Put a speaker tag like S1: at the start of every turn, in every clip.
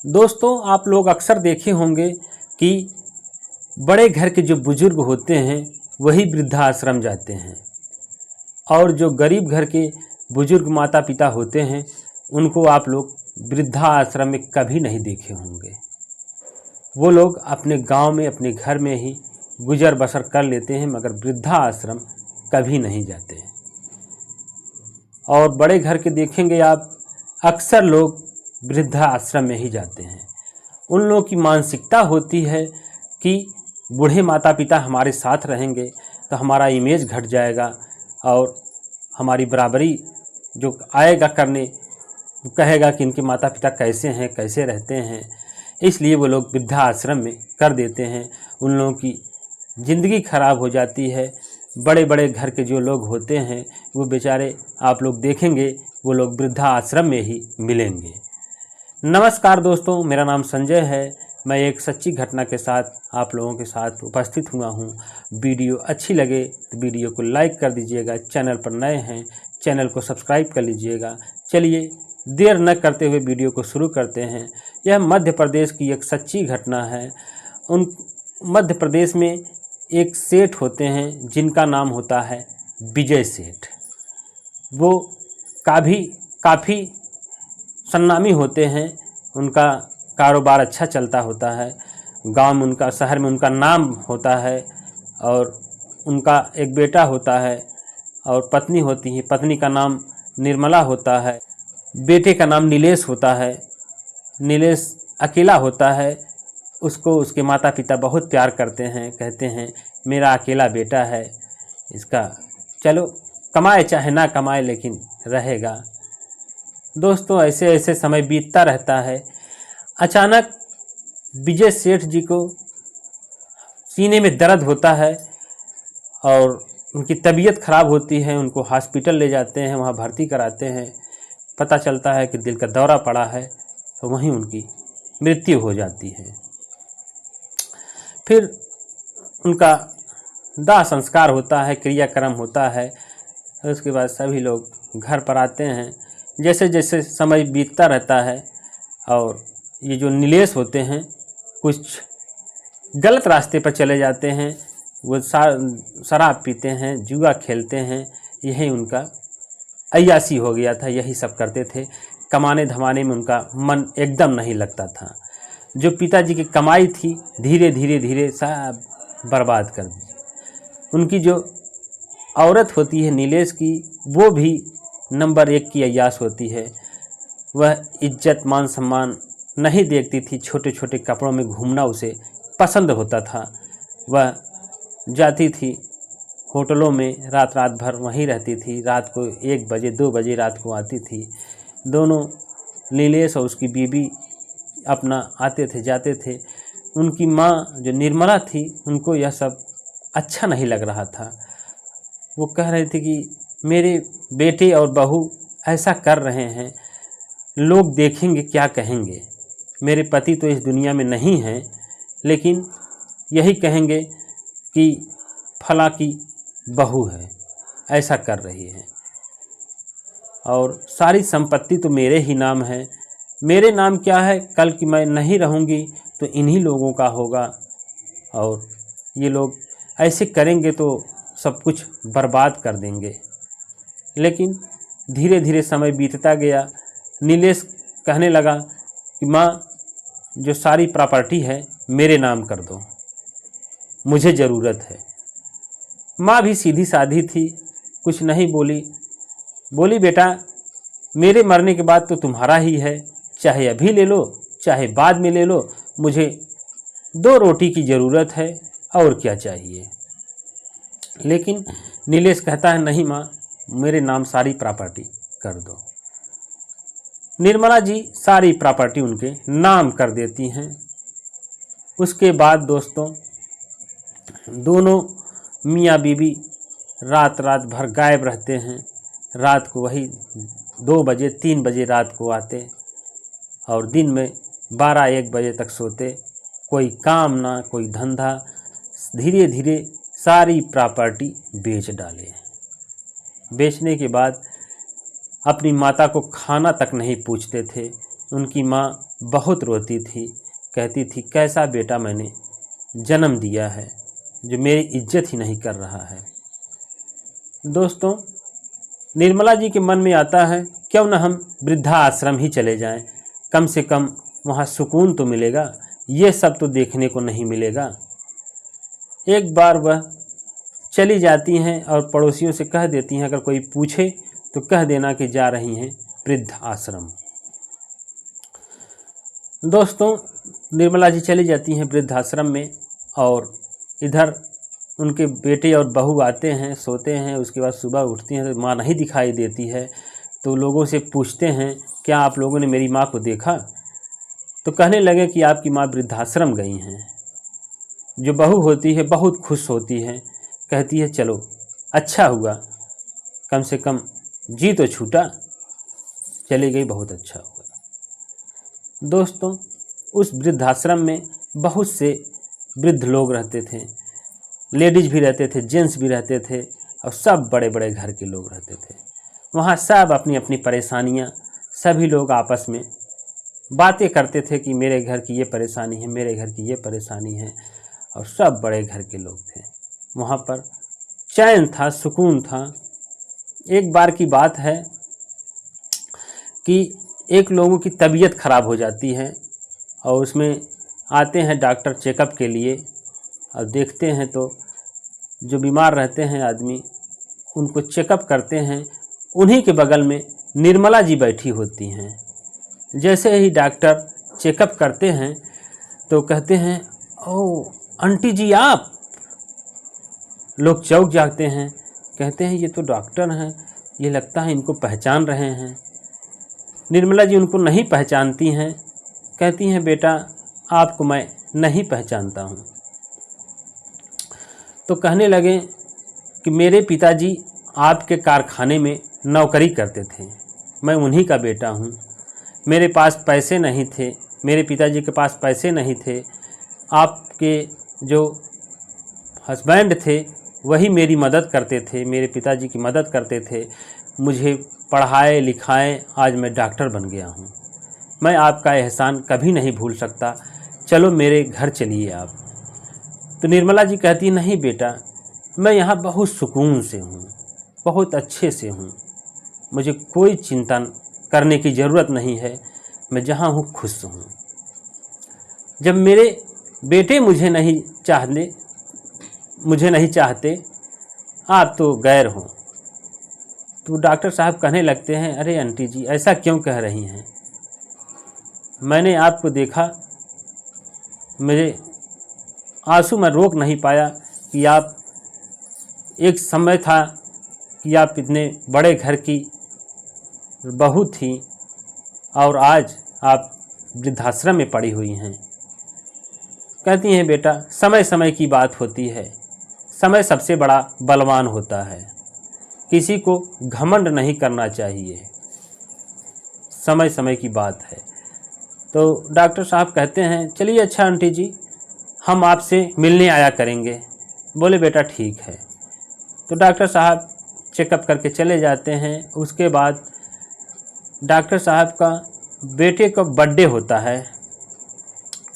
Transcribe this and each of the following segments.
S1: दोस्तों, आप लोग अक्सर देखे होंगे कि बड़े घर के जो बुजुर्ग होते हैं वही वृद्धाश्रम जाते हैं और जो गरीब घर के बुजुर्ग माता पिता होते हैं उनको आप लोग वृद्धाश्रम में कभी नहीं देखे होंगे। वो लोग अपने गांव में अपने घर में ही गुजर बसर कर लेते हैं, मगर वृद्धाश्रम कभी नहीं जाते हैं। और बड़े घर के देखेंगे आप, अक्सर लोग वृद्धाश्रम में ही जाते हैं। उन लोगों की मानसिकता होती है कि बूढ़े माता पिता हमारे साथ रहेंगे तो हमारा इमेज घट जाएगा और हमारी बराबरी जो आएगा करने, कहेगा कि इनके माता पिता कैसे हैं, कैसे रहते हैं, इसलिए वो लोग वृद्धाश्रम में कर देते हैं। उन लोगों की ज़िंदगी खराब हो जाती है। बड़े बड़े घर के जो लोग होते हैं वो बेचारे, आप लोग देखेंगे, वो लोग वृद्धाश्रम में ही मिलेंगे। नमस्कार दोस्तों, मेरा नाम संजय है। मैं एक सच्ची घटना के साथ आप लोगों के साथ उपस्थित हुआ हूँ। वीडियो अच्छी लगे तो वीडियो को लाइक कर दीजिएगा। चैनल पर नए हैं, चैनल को सब्सक्राइब कर लीजिएगा। चलिए देर न करते हुए वीडियो को शुरू करते हैं। यह मध्य प्रदेश की एक सच्ची घटना है। उन मध्य प्रदेश में एक सेठ होते हैं जिनका नाम होता है विजय सेठ। वो काफ़ी सन्नामी होते हैं, उनका कारोबार अच्छा चलता होता है। गांव में उनका, शहर में उनका नाम होता है और उनका एक बेटा होता है और पत्नी होती है। पत्नी का नाम निर्मला होता है, बेटे का नाम नीलेश होता है। नीलेश अकेला होता है, उसको उसके माता पिता बहुत प्यार करते हैं, कहते हैं मेरा अकेला बेटा है, इसका चलो कमाए चाहे ना कमाए लेकिन रहेगा। दोस्तों, ऐसे ऐसे समय बीतता रहता है। अचानक विजय सेठ जी को सीने में दर्द होता है और उनकी तबीयत खराब होती है। उनको हॉस्पिटल ले जाते हैं, वहाँ भर्ती कराते हैं। पता चलता है कि दिल का दौरा पड़ा है, तो वहीं उनकी मृत्यु हो जाती है। फिर उनका दाह संस्कार होता है, क्रियाक्रम होता है। उसके बाद सभी लोग घर पर आते हैं। जैसे जैसे समय बीतता रहता है और ये जो नीलेश होते हैं कुछ गलत रास्ते पर चले जाते हैं। वो शराब पीते हैं, जुआ खेलते हैं। यही उनका अय्यासी हो गया था, यही सब करते थे। कमाने धमाने में उनका मन एकदम नहीं लगता था। जो पिताजी की कमाई थी धीरे धीरे सब बर्बाद कर दी। उनकी जो औरत होती है नीलेश की, वो भी नंबर 1 की अय्याश होती है। वह इज्जत मान सम्मान नहीं देखती थी। छोटे छोटे कपड़ों में घूमना उसे पसंद होता था। वह जाती थी होटलों में, रात भर वहीं रहती थी। रात को 1 बजे 2 बजे रात को आती थी। दोनों नीलेश और उसकी बीबी अपना आते थे जाते थे। उनकी माँ जो निर्मला थी, उनको यह सब अच्छा नहीं लग रहा था। वो कह रही थी कि मेरे बेटे और बहू ऐसा कर रहे हैं, लोग देखेंगे क्या कहेंगे। मेरे पति तो इस दुनिया में नहीं हैं, लेकिन यही कहेंगे कि फला की बहू है, ऐसा कर रही है। और सारी संपत्ति तो मेरे ही नाम है। मेरे नाम क्या है, कल की मैं नहीं रहूँगी तो इन्हीं लोगों का होगा। और ये लोग ऐसे करेंगे तो सब कुछ बर्बाद कर देंगे। लेकिन धीरे धीरे समय बीतता गया। नीलेश कहने लगा कि माँ, जो सारी प्रॉपर्टी है मेरे नाम कर दो, मुझे ज़रूरत है। माँ भी सीधी साधी थी, कुछ नहीं बोली। बोली बेटा, मेरे मरने के बाद तो तुम्हारा ही है, चाहे अभी ले लो चाहे बाद में ले लो, मुझे 2 रोटी की ज़रूरत है और क्या चाहिए। लेकिन नीलेश कहता है नहीं माँ, मेरे नाम सारी प्रॉपर्टी कर दो। निर्मला जी सारी प्रॉपर्टी उनके नाम कर देती हैं। उसके बाद दोस्तों, दोनों मियाँ बीवी रात भर गायब रहते हैं। रात को वही 2 बजे 3 बजे रात को आते और दिन में 12-1 बजे तक सोते। कोई काम ना कोई धंधा। धीरे धीरे सारी प्रॉपर्टी बेच डाले। बेचने के बाद अपनी माता को खाना तक नहीं पूछते थे। उनकी माँ बहुत रोती थी, कहती थी कैसा बेटा मैंने जन्म दिया है जो मेरी इज्जत ही नहीं कर रहा है। दोस्तों, निर्मला जी के मन में आता है क्यों न हम वृद्धा आश्रम ही चले जाएं, कम से कम वहाँ सुकून तो मिलेगा, ये सब तो देखने को नहीं मिलेगा। एक बार वह चली जाती हैं और पड़ोसियों से कह देती हैं अगर कोई पूछे तो कह देना कि जा रही हैं वृद्ध आश्रम। दोस्तों, निर्मला जी चली जाती हैं वृद्ध आश्रम में और इधर उनके बेटे और बहू आते हैं, सोते हैं। उसके बाद सुबह उठती हैं तो माँ नहीं दिखाई देती है, तो लोगों से पूछते हैं क्या आप लोगों ने मेरी माँ को देखा? तो कहने लगे कि आपकी माँ वृद्धाश्रम गई हैं। जो बहू होती है बहुत खुश होती है, कहती है चलो अच्छा हुआ, कम से कम जी तो छूटा, चली गई बहुत अच्छा हुआ। दोस्तों, उस वृद्धाश्रम में बहुत से वृद्ध लोग रहते थे, लेडीज भी रहते थे, जेंट्स भी रहते थे और सब बड़े बड़े घर के लोग रहते थे। वहाँ सब अपनी अपनी परेशानियाँ, सभी लोग आपस में बातें करते थे कि मेरे घर की ये परेशानी है, मेरे घर की ये परेशानी है, और सब बड़े घर के लोग थे। वहाँ पर चैन था, सुकून था। एक बार की बात है कि एक लोगों की तबीयत ख़राब हो जाती है और उसमें आते हैं डॉक्टर चेकअप के लिए और देखते हैं तो जो बीमार रहते हैं आदमी उनको चेकअप करते हैं। उन्हीं के बगल में निर्मला जी बैठी होती हैं। जैसे ही डॉक्टर चेकअप करते हैं तो कहते हैं ओ आंटी जी आप। लोग चौंक जाते हैं, कहते हैं ये तो डॉक्टर हैं, ये लगता है इनको पहचान रहे हैं। निर्मला जी उनको नहीं पहचानती हैं, कहती हैं बेटा आपको मैं नहीं पहचानता हूँ। तो कहने लगे कि मेरे पिताजी आपके कारखाने में नौकरी करते थे, मैं उन्हीं का बेटा हूँ। मेरे पास पैसे नहीं थे, मेरे पिताजी के पास पैसे नहीं थे, आपके जो हस्बैंड थे वही मेरी मदद करते थे, मेरे पिताजी की मदद करते थे, मुझे पढ़ाए लिखाए, आज मैं डॉक्टर बन गया हूँ। मैं आपका एहसान कभी नहीं भूल सकता, चलो मेरे घर चलिए आप। तो निर्मला जी कहती नहीं बेटा, मैं यहाँ बहुत सुकून से हूँ, बहुत अच्छे से हूँ, मुझे कोई चिंता करने की ज़रूरत नहीं है, मैं जहाँ हूँ खुश हूँ। जब मेरे बेटे मुझे नहीं चाहते, आप तो गैर हो। तो डॉक्टर साहब कहने लगते हैं अरे आंटी जी ऐसा क्यों कह रही हैं, मैंने आपको देखा, मेरे आंसू मैं रोक नहीं पाया कि आप, एक समय था कि आप इतने बड़े घर की बहू थी और आज आप वृद्धाश्रम में पड़ी हुई हैं। कहती हैं बेटा समय समय की बात होती है, समय सबसे बड़ा बलवान होता है, किसी को घमंड नहीं करना चाहिए, समय समय की बात है। तो डॉक्टर साहब कहते हैं चलिए अच्छा आंटी जी हम आपसे मिलने आया करेंगे। बोले बेटा ठीक है। तो डॉक्टर साहब चेकअप करके चले जाते हैं। उसके बाद डॉक्टर साहब का बेटे का बर्थडे होता है,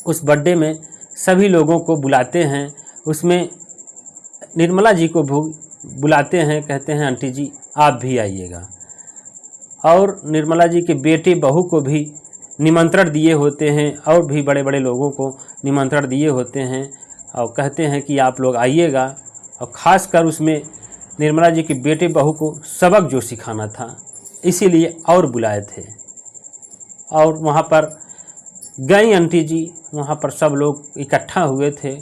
S1: उस बर्थडे में सभी लोगों को बुलाते हैं, उसमें निर्मला जी को बुलाते हैं, कहते हैं आंटी जी आप भी आइएगा। और निर्मला जी के बेटे बहू को भी निमंत्रण दिए होते हैं और भी बड़े बड़े लोगों को निमंत्रण दिए होते हैं और कहते हैं कि आप लोग आइएगा। और ख़ासकर उसमें निर्मला जी के बेटे बहू को सबक जो सिखाना था इसीलिए और बुलाए थे। और वहाँ पर गई आंटी जी, वहाँ पर सब लोग इकट्ठा हुए थे।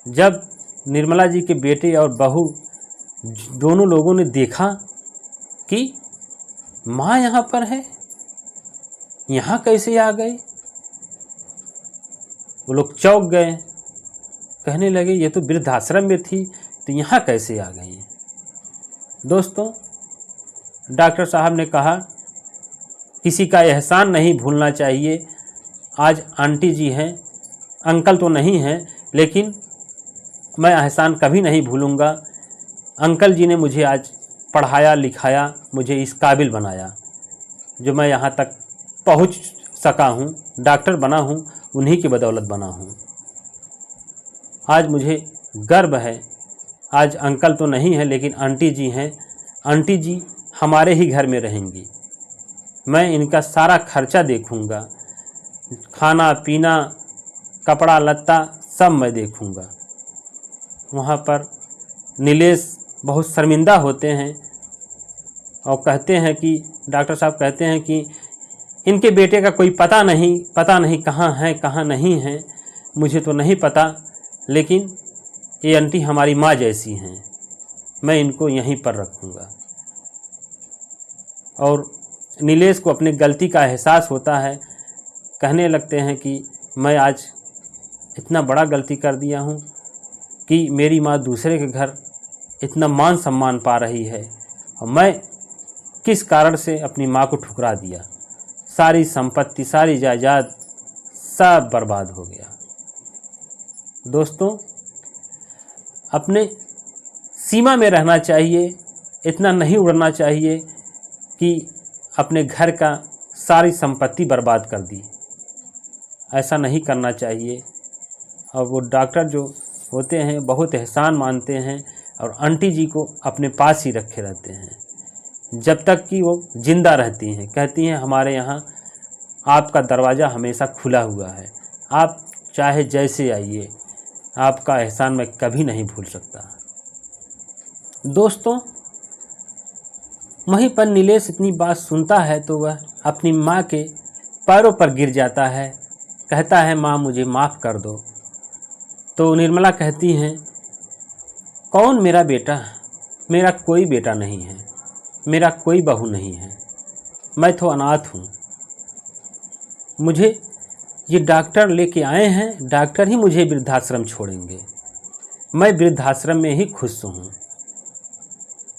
S1: जब निर्मला जी के बेटे और बहू दोनों लोगों ने देखा कि माँ यहाँ पर है, यहाँ कैसे आ गए, वो लोग चौंक गए, कहने लगे ये तो वृद्धाश्रम में थी तो यहाँ कैसे आ गई। दोस्तों डॉक्टर साहब ने कहा किसी का एहसान नहीं भूलना चाहिए। आज आंटी जी हैं, अंकल तो नहीं हैं, लेकिन मैं एहसान कभी नहीं भूलूंगा। अंकल जी ने मुझे आज पढ़ाया लिखाया, मुझे इस काबिल बनाया जो मैं यहाँ तक पहुंच सका हूं, डॉक्टर बना हूं, उन्हीं की बदौलत बना हूं। आज मुझे गर्व है। आज अंकल तो नहीं है लेकिन आंटी जी हैं। आंटी जी हमारे ही घर में रहेंगी। मैं इनका सारा खर्चा देखूंगा, खाना पीना कपड़ा लत्ता सब मैं देखूंगा। वहाँ पर नीलेश बहुत शर्मिंदा होते हैं और कहते हैं कि डॉक्टर साहब कहते हैं कि इनके बेटे का कोई पता नहीं कहाँ है कहाँ नहीं है, मुझे तो नहीं पता, लेकिन ये आंटी हमारी माँ जैसी हैं, मैं इनको यहीं पर रखूँगा। और नीलेश को अपनी गलती का एहसास होता है। कहने लगते हैं कि मैं आज इतना बड़ा गलती कर दिया हूँ कि मेरी माँ दूसरे के घर इतना मान सम्मान पा रही है और मैं किस कारण से अपनी माँ को ठुकरा दिया। सारी संपत्ति सारी जायदाद सब बर्बाद हो गया। दोस्तों, अपने सीमा में रहना चाहिए, इतना नहीं उड़ना चाहिए कि अपने घर का सारी संपत्ति बर्बाद कर दी। ऐसा नहीं करना चाहिए। और वो डॉक्टर जो होते हैं बहुत एहसान मानते हैं और आंटी जी को अपने पास ही रखे रहते हैं जब तक कि वो जिंदा रहती हैं। कहती हैं हमारे यहाँ आपका दरवाज़ा हमेशा खुला हुआ है, आप चाहे जैसे आइए, आपका एहसान मैं कभी नहीं भूल सकता। दोस्तों, वहीं पर नीलेश इतनी बात सुनता है तो वह अपनी माँ के पैरों पर गिर जाता है, कहता है माँ मुझे माफ़ कर दो। तो निर्मला कहती हैं कौन मेरा बेटा? मेरा कोई बेटा नहीं है, मेरा कोई बहू नहीं है, मैं तो अनाथ हूँ। मुझे ये डॉक्टर लेके आए हैं, डॉक्टर ही मुझे वृद्धाश्रम छोड़ेंगे, मैं वृद्धाश्रम में ही खुश हूँ।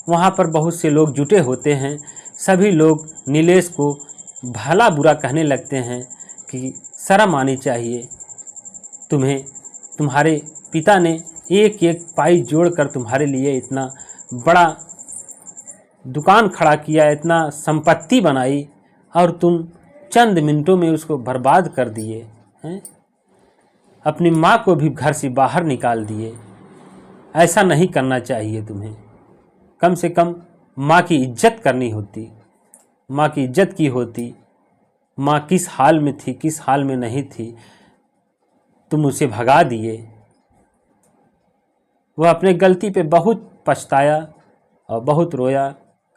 S1: वहाँ पर बहुत से लोग जुटे होते हैं, सभी लोग नीलेश को भला बुरा कहने लगते हैं कि शर्म आनी चाहिए तुम्हें, तुम्हारे पिता ने एक एक पाई जोड़कर तुम्हारे लिए इतना बड़ा दुकान खड़ा किया, इतना संपत्ति बनाई और तुम चंद मिनटों में उसको बर्बाद कर दिए हैं। अपनी माँ को भी घर से बाहर निकाल दिए। ऐसा नहीं करना चाहिए तुम्हें। कम से कम माँ की इज्जत करनी होती, माँ की इज्जत की होती। माँ किस हाल में थी, किस हाल में नहीं थी, तुम उसे भगा दिए। वह अपने गलती पे बहुत पछताया और बहुत रोया,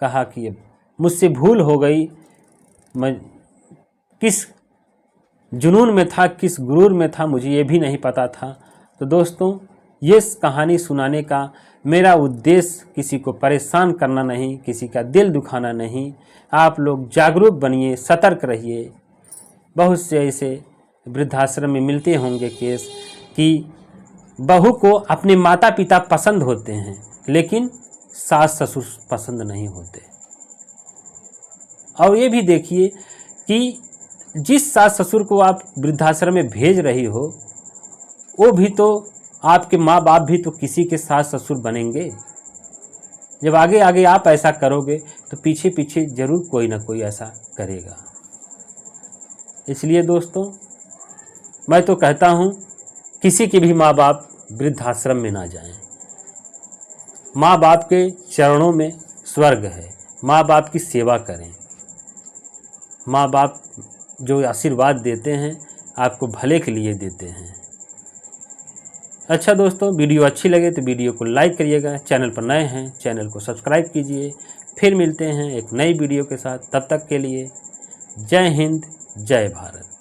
S1: कहा कि अब मुझसे भूल हो गई, मैं किस जुनून में था, किस गुरूर में था, मुझे ये भी नहीं पता था। तो दोस्तों, ये कहानी सुनाने का मेरा उद्देश्य किसी को परेशान करना नहीं, किसी का दिल दुखाना नहीं। आप लोग जागरूक बनिए, सतर्क रहिए। बहुत से ऐसे वृद्धाश्रम में मिलते होंगे केस कि बहू को अपने माता पिता पसंद होते हैं लेकिन सास ससुर पसंद नहीं होते। और ये भी देखिए कि जिस सास ससुर को आप वृद्धाश्रम में भेज रही हो, वो भी तो आपके माँ बाप भी तो किसी के सास ससुर बनेंगे। जब आगे आगे आप ऐसा करोगे तो पीछे पीछे जरूर कोई ना कोई ऐसा करेगा। इसलिए दोस्तों, मैं तो कहता हूँ किसी के भी माँ बाप वृद्धाश्रम में ना जाएं। माँ बाप के चरणों में स्वर्ग है, माँ बाप की सेवा करें। माँ बाप जो आशीर्वाद देते हैं आपको भले के लिए देते हैं। अच्छा दोस्तों, वीडियो अच्छी लगे तो वीडियो को लाइक करिएगा। चैनल पर नए हैं चैनल को सब्सक्राइब कीजिए। फिर मिलते हैं एक नई वीडियो के साथ। तब तक के लिए जय हिंद, जय भारत।